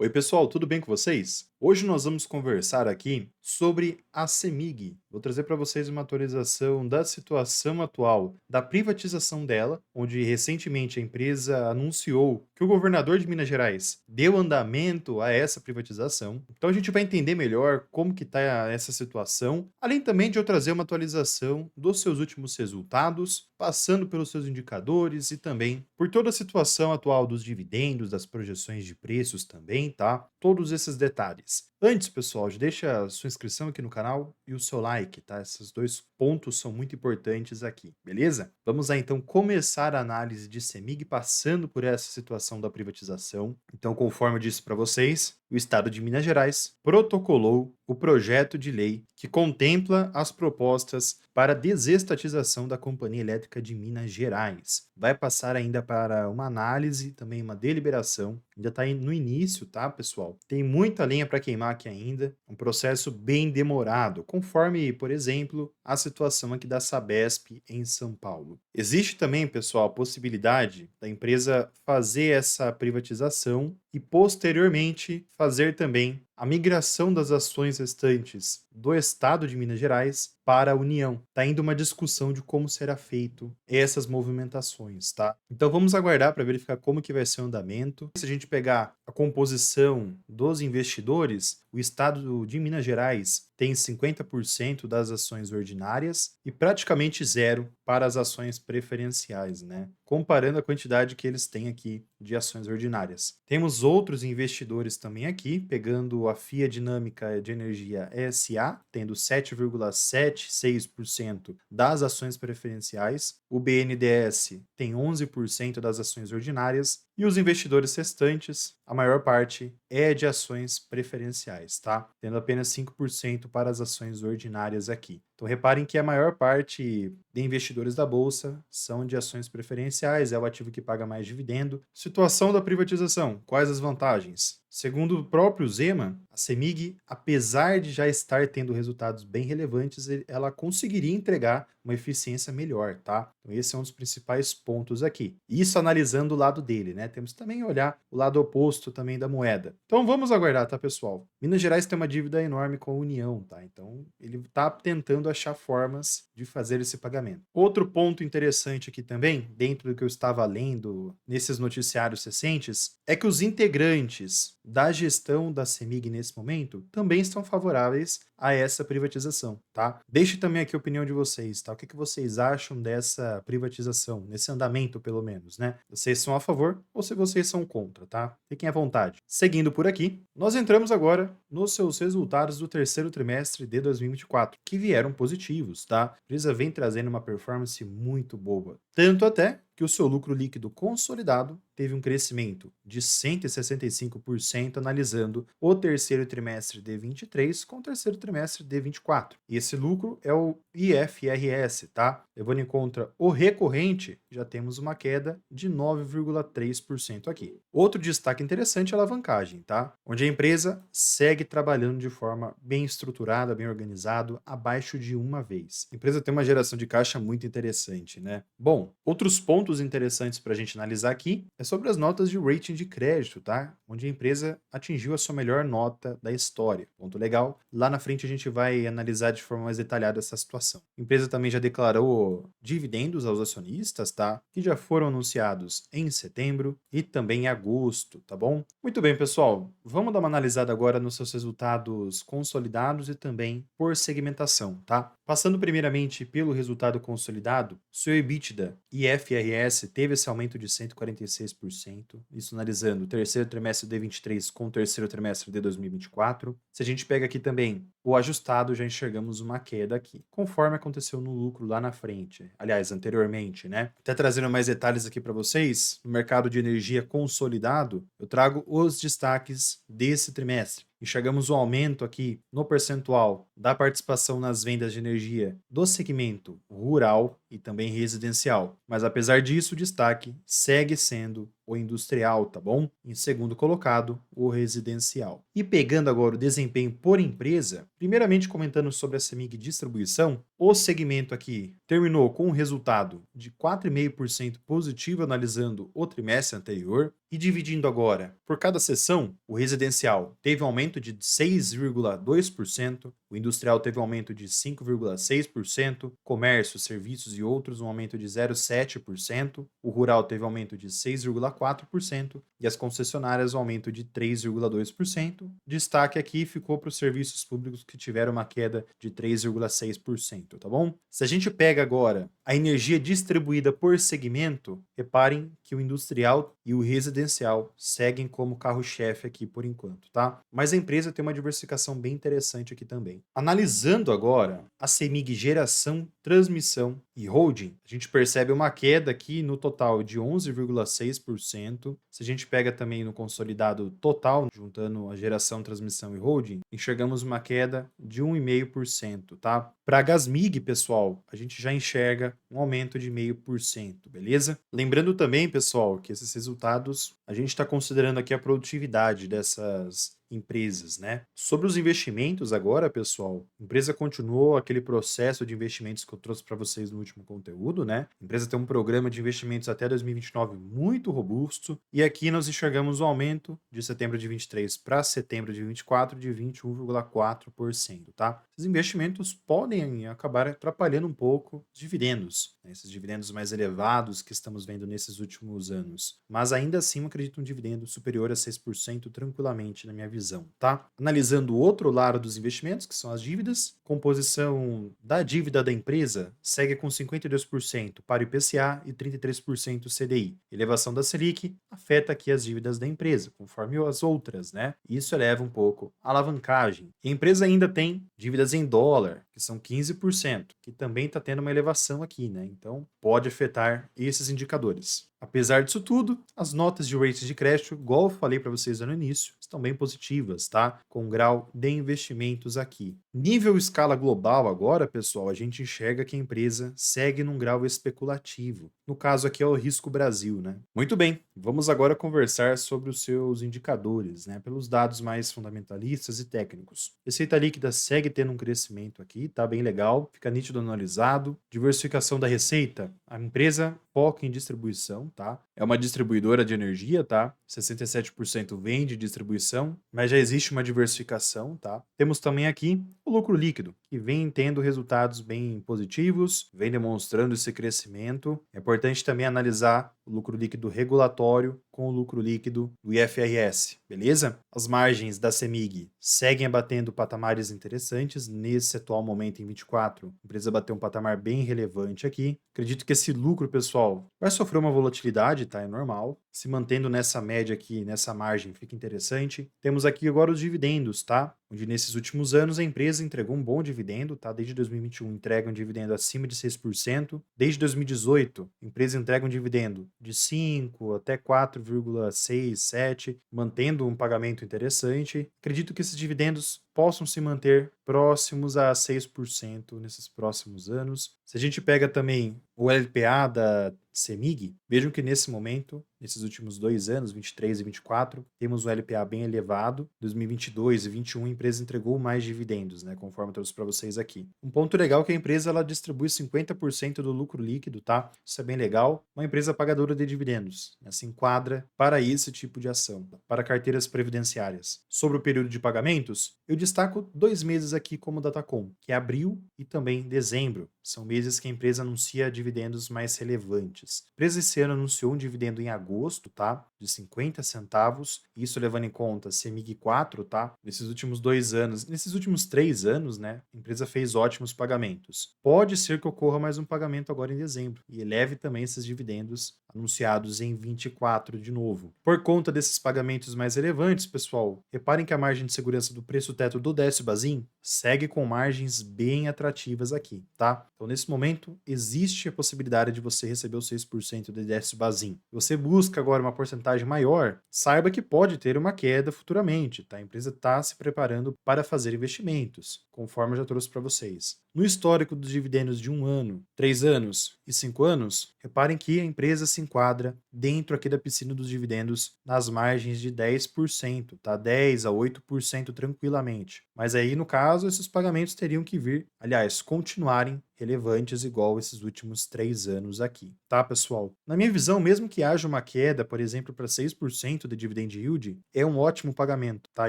Oi, pessoal, tudo bem com vocês? Hoje nós vamos conversar aqui sobre a CEMIG. Vou trazer para vocês uma atualização da situação atual da privatização dela, onde recentemente a empresa anunciou que o governador de Minas Gerais deu andamento a essa privatização. Então a gente vai entender melhor como que está essa situação, além também de eu trazer uma atualização dos seus últimos resultados, passando pelos seus indicadores e também por toda a situação atual dos dividendos, das projeções de preços também, tá? Todos esses detalhes. Antes, pessoal, deixa a sua inscrição aqui no canal e o seu like, tá? Esses dois pontos são muito importantes aqui, beleza? Vamos lá então começar a análise de CEMIG passando por essa situação da privatização. Então, conforme eu disse para vocês, o Estado de Minas Gerais protocolou o projeto de lei que contempla as propostas para a desestatização da Companhia Elétrica de Minas Gerais. Vai passar ainda para uma análise, também uma deliberação. Ainda está no início, tá, pessoal? Tem muita lenha para queimar aqui ainda. Um processo bem demorado, conforme, por exemplo, a situação aqui da Sabesp em São Paulo. Existe também, pessoal, a possibilidade da empresa fazer essa privatização e, posteriormente, fazer também a migração das ações restantes do Estado de Minas Gerais para a União. Está indo uma discussão de como será feito essas movimentações, tá? Então vamos aguardar para verificar como que vai ser o andamento. Se a gente pegar a composição dos investidores, o Estado de Minas Gerais tem 50% das ações ordinárias e praticamente zero para as ações preferenciais, né? Comparando a quantidade que eles têm aqui de ações ordinárias. Temos outros investidores também aqui, pegando a FIA Dinâmica de Energia ESA, tendo 7,76% das ações preferenciais, o BNDES tem 11% das ações ordinárias e os investidores restantes, a maior parte é de ações preferenciais, tá? Tendo apenas 5% para as ações ordinárias aqui. Então reparem que a maior parte de investidores da bolsa são de ações preferenciais, é o ativo que paga mais dividendo. Situação da privatização, quais as vantagens? Segundo o próprio Zema, a CEMIG, apesar de já estar tendo resultados bem relevantes, ela conseguiria entregar uma eficiência melhor, tá? Então esse é um dos principais pontos aqui. Isso analisando o lado dele, né? Temos também que olhar o lado oposto também da moeda. Então vamos aguardar, tá, pessoal? Minas Gerais tem uma dívida enorme com a União, tá? Então ele está tentando achar formas de fazer esse pagamento. Outro ponto interessante aqui também, dentro do que eu estava lendo nesses noticiários recentes, é que os integrantes da gestão da CEMIG nesse momento também estão favoráveis a essa privatização, tá? Deixe também aqui a opinião de vocês, tá? O que vocês acham dessa privatização, nesse andamento pelo menos, né? Vocês são a favor ou se vocês são contra, tá? Fiquem à vontade. Seguindo por aqui, nós entramos agora nos seus resultados do terceiro trimestre de 2024, que vieram positivos, tá? A empresa vem trazendo uma performance muito boa. Tanto até que o seu lucro líquido consolidado teve um crescimento de 165% analisando o terceiro trimestre de 23 com o terceiro trimestre de 24. E esse lucro é o IFRS, tá? Levando em conta o recorrente, já temos uma queda de 9,3% aqui. Outro destaque interessante é a alavancagem, tá? Onde a empresa segue trabalhando de forma bem estruturada, bem organizado, abaixo de uma vez. A empresa tem uma geração de caixa muito interessante, né? Bom, outros pontos interessantes para a gente analisar aqui é sobre as notas de rating de crédito, tá? Onde a empresa atingiu a sua melhor nota da história. Ponto legal. Lá na frente a gente vai analisar de forma mais detalhada essa situação. A empresa também já declarou dividendos aos acionistas, tá? Que já foram anunciados em setembro e também em agosto, tá bom? Muito bem, pessoal. Vamos dar uma analisada agora nos seus resultados consolidados e também por segmentação, tá? Passando primeiramente pelo resultado consolidado, seu EBITDA e IFRS teve esse aumento de 146%, isso analisando o terceiro trimestre de 23 com o terceiro trimestre de 2024. Se a gente pega aqui também o ajustado, já enxergamos uma queda aqui, conforme aconteceu no lucro lá na frente, aliás, anteriormente, né? Até trazendo mais detalhes aqui para vocês, no mercado de energia consolidado, eu trago os destaques desse trimestre. Enxergamos um aumento aqui no percentual da participação nas vendas de energia do segmento rural, e também residencial. Mas apesar disso, o destaque segue sendo o industrial, tá bom? Em segundo colocado, o residencial. E pegando agora o desempenho por empresa, primeiramente comentando sobre a CEMIG Distribuição, o segmento aqui terminou com um resultado de 4,5% positivo analisando o trimestre anterior e dividindo agora por cada seção, o residencial teve um aumento de 6,2%, o industrial teve um aumento de 5,6%, comércio, serviços e outros um aumento de 0,7%, o rural teve um aumento de 6,4% e as concessionárias um aumento de 3,2%. Destaque aqui ficou para os serviços públicos que tiveram uma queda de 3,6%, tá bom? Se a gente pega agora a energia distribuída por segmento, reparem que o industrial e o residencial seguem como carro-chefe aqui por enquanto, tá? Mas a empresa tem uma diversificação bem interessante aqui também. Analisando agora a CEMIG Geração, Transmissão e Holding, a gente percebe uma queda aqui no total de 11,6%. Se a gente pega também no consolidado total, juntando a geração, transmissão e holding, enxergamos uma queda de 1,5%, tá? Para a Gasmig, pessoal, a gente já enxerga um aumento de 0,5%, beleza? Lembrando também, pessoal, que esses resultados, a gente está considerando aqui a produtividade dessas empresas, né? Sobre os investimentos agora, pessoal, a empresa continuou aquele processo de investimentos que eu trouxe para vocês no último conteúdo, né? A empresa tem um programa de investimentos até 2029 muito robusto e aqui nós enxergamos um aumento de setembro de 23 para setembro de 24 de 21,4%, tá? Esses investimentos podem acabar atrapalhando um pouco os dividendos, né? Esses dividendos mais elevados que estamos vendo nesses últimos anos, mas ainda assim eu acredito um dividendo superior a 6% tranquilamente na minha visão, tá? Analisando o outro lado dos investimentos, que são as dívidas, composição da dívida da empresa segue com 52% para o IPCA e 33% CDI. Elevação da Selic afeta aqui as dívidas da empresa, conforme as outras, né? Isso eleva um pouco a alavancagem. E a empresa ainda tem dívidas em dólar, que são 15%, que também está tendo uma elevação aqui, né? Então, pode afetar esses indicadores. Apesar disso tudo, as notas de rating de crédito, igual eu falei para vocês no início, estão bem positivas, tá? Com grau de investimentos aqui. Nível escala global agora, pessoal, a gente enxerga que a empresa segue num grau especulativo. No caso aqui é o Risco Brasil, né? Muito bem, vamos agora conversar sobre os seus indicadores, né? Pelos dados mais fundamentalistas e técnicos. Receita líquida segue tendo um crescimento aqui, tá bem legal, fica nítido analisado. Diversificação da receita, a empresa foca em distribuição, tá? É uma distribuidora de energia, tá? 67% vem de distribuição, mas já existe uma diversificação, tá? Temos também aqui o lucro líquido, que vem tendo resultados bem positivos, vem demonstrando esse crescimento. É importante também analisar o lucro líquido regulatório com o lucro líquido do IFRS, beleza? As margens da CEMIG seguem abatendo patamares interessantes. Nesse atual momento, em 24, a empresa bateu um patamar bem relevante aqui. Acredito que esse lucro, pessoal, vai sofrer uma volatilidade, tá? É normal. Se mantendo nessa média aqui, nessa margem, fica interessante. Temos aqui agora os dividendos, tá? Onde nesses últimos anos a empresa entregou um bom dividendo, tá? Desde 2021 entrega um dividendo acima de 6%. Desde 2018, a empresa entrega um dividendo de 5 até 4,6, 7, mantendo um pagamento interessante. Acredito que esses dividendos possam se manter próximos a 6% nesses próximos anos. Se a gente pega também o LPA da CEMIG, vejam que nesse momento, nesses últimos 2 anos, 23 e 24, temos um LPA bem elevado. 2022 e 2021 a empresa entregou mais dividendos, né, conforme eu trouxe para vocês aqui. Um ponto legal é que a empresa ela distribui 50% do lucro líquido, tá? Isso é bem legal. Uma empresa pagadora de dividendos, né, se enquadra para esse tipo de ação, para carteiras previdenciárias. Sobre o período de pagamentos, eu destaco 2 meses aqui como Datacom, que é abril e também dezembro. São meses que a empresa anuncia dividendos mais relevantes. A empresa esse ano anunciou um dividendo em agosto, tá? De 50 centavos. Isso levando em conta CEMIG 4, tá? Nesses últimos 2 anos, nesses últimos 3 anos, né? A empresa fez ótimos pagamentos. Pode ser que ocorra mais um pagamento agora em dezembro e eleve também esses dividendos anunciados em 24 de novo. Por conta desses pagamentos mais relevantes, pessoal, reparem que a margem de segurança do preço teto do Décio Bazin segue com margens bem atrativas aqui, tá? Então, nesse momento, existe a possibilidade de você receber os 6% de Décio Bazin. Você busca agora uma porcentagem maior, saiba que pode ter uma queda futuramente, tá? A empresa está se preparando para fazer investimentos, conforme eu já trouxe para vocês. No histórico dos dividendos de 1 ano, 3 anos e 5 anos, reparem que a empresa se enquadra dentro aqui da piscina dos dividendos nas margens de 10%, tá? 10 a 8% tranquilamente. Mas aí, no caso, esses pagamentos teriam que vir, aliás, continuarem relevantes igual esses últimos 3 anos aqui, tá, pessoal? Na minha visão, mesmo que haja uma queda, por exemplo, para 6% de dividend yield, é um ótimo pagamento, tá?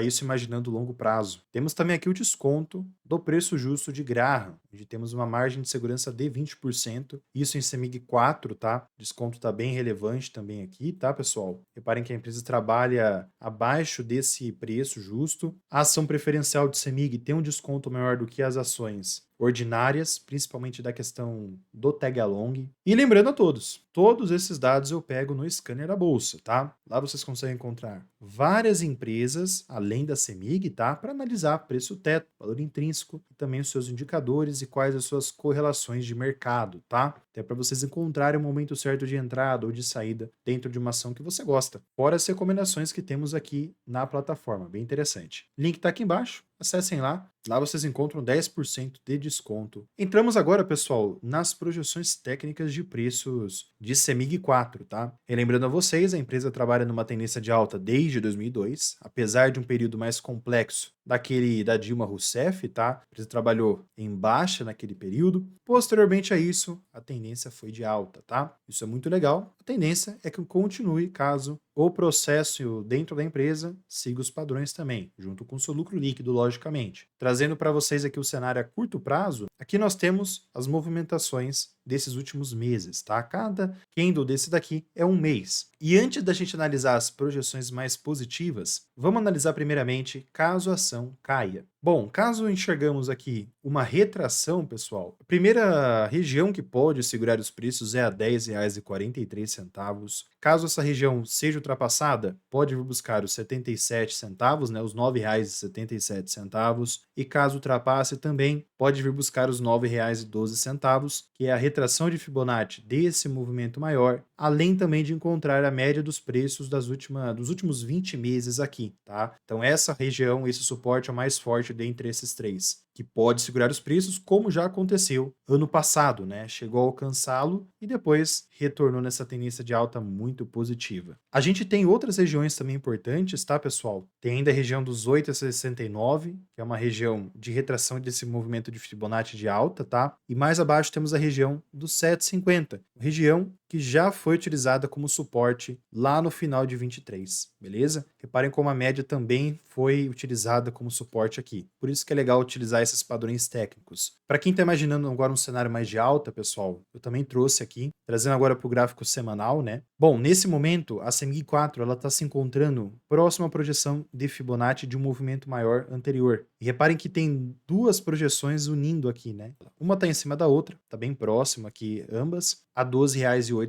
Isso imaginando o longo prazo. Temos também aqui o desconto do preço justo de Graham, onde temos uma margem de segurança de 20%, isso em CEMIG 4, tá? Desconto está bem relevante também aqui, tá, pessoal? Reparem que a empresa trabalha abaixo desse preço justo. A ação preferencial de CEMIG tem um desconto maior do que as ações ordinárias, principalmente da questão do tag along. E lembrando a todos esses dados eu pego no scanner da bolsa, tá? Lá vocês conseguem encontrar várias empresas, além da CEMIG, tá? Para analisar preço teto, valor intrínseco e também os seus indicadores e quais as suas correlações de mercado, tá? Até para vocês encontrarem o momento certo de entrada ou de saída dentro de uma ação que você gosta. Fora as recomendações que temos aqui na plataforma, bem interessante. Link tá aqui embaixo, acessem lá. Lá vocês encontram 10% de desconto. Entramos agora, pessoal, nas projeções técnicas de preços de CEMIG 4, tá? E lembrando a vocês, a empresa trabalha numa tendência de alta desde 2002, apesar de um período mais complexo daquele da Dilma Rousseff, tá? A empresa trabalhou em baixa naquele período. Posteriormente a isso, a tendência foi de alta, tá? Isso é muito legal. A tendência é que continue caso o processo dentro da empresa siga os padrões também, junto com o seu lucro líquido, logicamente. Trazendo para vocês aqui o cenário a curto prazo, aqui nós temos as movimentações desses últimos meses, tá? Cada candle desse daqui é um mês. E antes da gente analisar as projeções mais positivas, vamos analisar primeiramente caso a ação caia. Bom, caso enxergamos aqui uma retração, pessoal, a primeira região que pode segurar os preços é a R$ 10,43. Caso essa região seja ultrapassada, pode vir buscar os 77 centavos, né, os R$ 9,77. E caso ultrapasse também, pode vir buscar os R$ 9,12, que é a retração de Fibonacci desse movimento maior, além também de encontrar a média dos preços dos últimos 20 meses aqui, tá? Então essa região, esse suporte é o mais forte dentre esses três, que pode segurar os preços, como já aconteceu ano passado, né? Chegou a alcançá-lo e depois retornou nessa tendência de alta muito positiva. A gente tem outras regiões também importantes, tá, pessoal? Tem ainda a região dos 8,69, que é uma região de retração desse movimento de Fibonacci de alta, tá? E mais abaixo temos a região dos 7,50, região que já foi utilizada como suporte lá no final de 23, beleza? Reparem como a média também foi utilizada como suporte aqui. Por isso que é legal utilizar esses padrões técnicos. Para quem está imaginando agora um cenário mais de alta, pessoal, eu também trouxe aqui, trazendo agora para o gráfico semanal, né? Bom, nesse momento, a CEMIG 4 ela está se encontrando próxima à projeção de Fibonacci de um movimento maior anterior. E reparem que tem duas projeções unindo aqui, né? Uma está em cima da outra, está bem próxima aqui ambas, a R$ 12,08.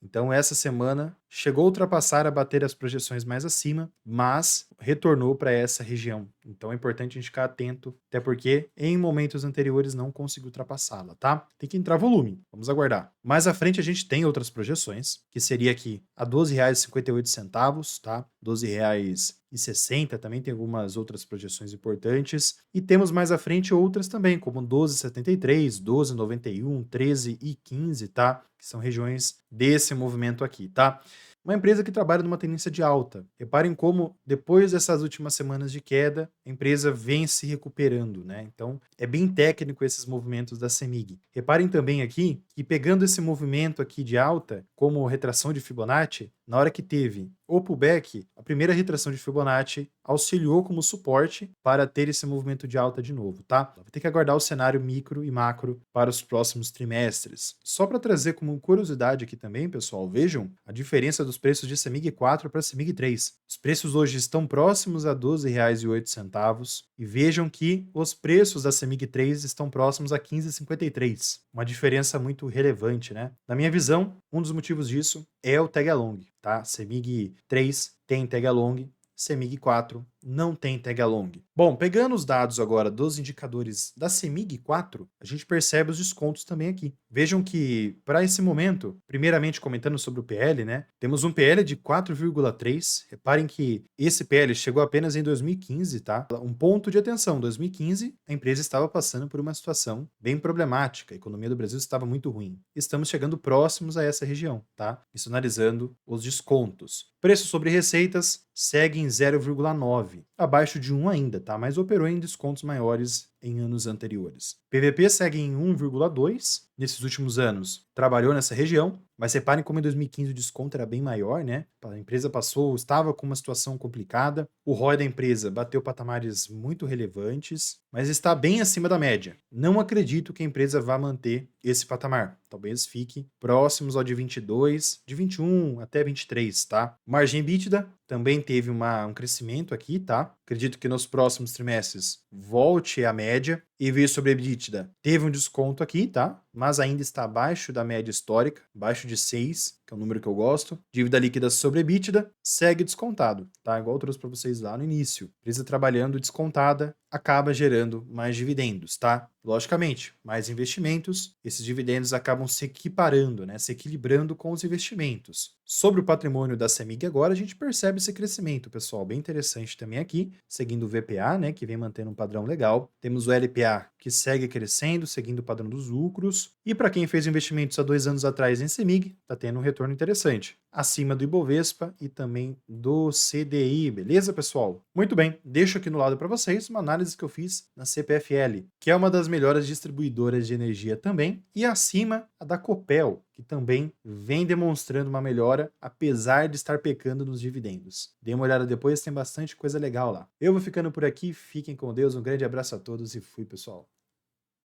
Então, essa semana chegou a ultrapassar a bater as projeções mais acima, mas retornou para essa região. Então, é importante a gente ficar atento, até porque em momentos anteriores não conseguiu ultrapassá-la, tá? Tem que entrar volume, vamos aguardar. Mais à frente a gente tem outras projeções, que seria aqui a R$ 12,58, tá? R$ 12,60, também tem algumas outras projeções importantes. E temos mais à frente outras também, como 12,73, 12,91, 13 e 15, tá? Que são regiões desse movimento aqui, tá? Uma empresa que trabalha numa tendência de alta. Reparem como, depois dessas últimas semanas de queda, a empresa vem se recuperando, né? Então, é bem técnico esses movimentos da CEMIG. Reparem também aqui que, pegando esse movimento aqui de alta, como retração de Fibonacci, na hora que teve o pullback, a primeira retração de Fibonacci auxiliou como suporte para ter esse movimento de alta de novo, tá? Vai ter que aguardar o cenário micro e macro para os próximos trimestres. Só para trazer como curiosidade aqui também, pessoal, vejam a diferença dos preços de CEMIG 4 para CEMIG 3. Os preços hoje estão próximos a R$ 12,08 e vejam que os preços da CEMIG 3 estão próximos a R$ 15,53. Uma diferença muito relevante, né? Na minha visão, um dos motivos disso é o tag along, tá? CEMIG 3 tem tag along, CEMIG 4 não tem tag along. Bom, pegando os dados agora dos indicadores da CEMIG 4, a gente percebe os descontos também aqui. Vejam que, para esse momento, primeiramente comentando sobre o PL, né? Temos um PL de 4,3. Reparem que esse PL chegou apenas em 2015, tá? Um ponto de atenção, 2015, a empresa estava passando por uma situação bem problemática, a economia do Brasil estava muito ruim. Estamos chegando próximos a essa região, tá? Isso analisando os descontos. Preço sobre receitas segue em 0,9, abaixo de 1 ainda, tá? Mas operou em descontos maiores em anos anteriores. PVP segue em 1,2 nesses últimos anos. Trabalhou nessa região, mas reparem como em 2015 o desconto era bem maior, né? A empresa estava com uma situação complicada. O ROI da empresa bateu patamares muito relevantes, mas está bem acima da média. Não acredito que a empresa vá manter esse patamar. Talvez fique próximos ao de 22, de 21 até 23, tá? Margem EBITDA também teve um crescimento aqui, tá? Acredito que nos próximos trimestres volte à média. EV sobre EBITDA teve um desconto aqui, tá? Mas ainda está abaixo da média histórica, abaixo de 6, que é o número que eu gosto. Dívida líquida sobre EBITDA segue descontado, tá? Igual eu trouxe para vocês lá no início. Empresa trabalhando descontada acaba gerando mais dividendos, tá? Logicamente, mais investimentos, esses dividendos acabam se equiparando, né? Se equilibrando com os investimentos. Sobre o patrimônio da CEMIG agora, a gente percebe esse crescimento, pessoal, bem interessante também aqui, seguindo o VPA, né, que vem mantendo um padrão legal. Temos o LPA, que segue crescendo, seguindo o padrão dos lucros. E para quem fez investimentos há 2 anos atrás em CEMIG, está tendo um retorno interessante, acima do Ibovespa e também do CDI, beleza, pessoal? Muito bem, deixo aqui no lado para vocês uma análise que eu fiz na CPFL, que é uma das melhores distribuidoras de energia também, e acima a da Copel, que também vem demonstrando uma melhora, apesar de estar pecando nos dividendos. Dê uma olhada depois, tem bastante coisa legal lá. Eu vou ficando por aqui, fiquem com Deus, um grande abraço a todos e fui, pessoal.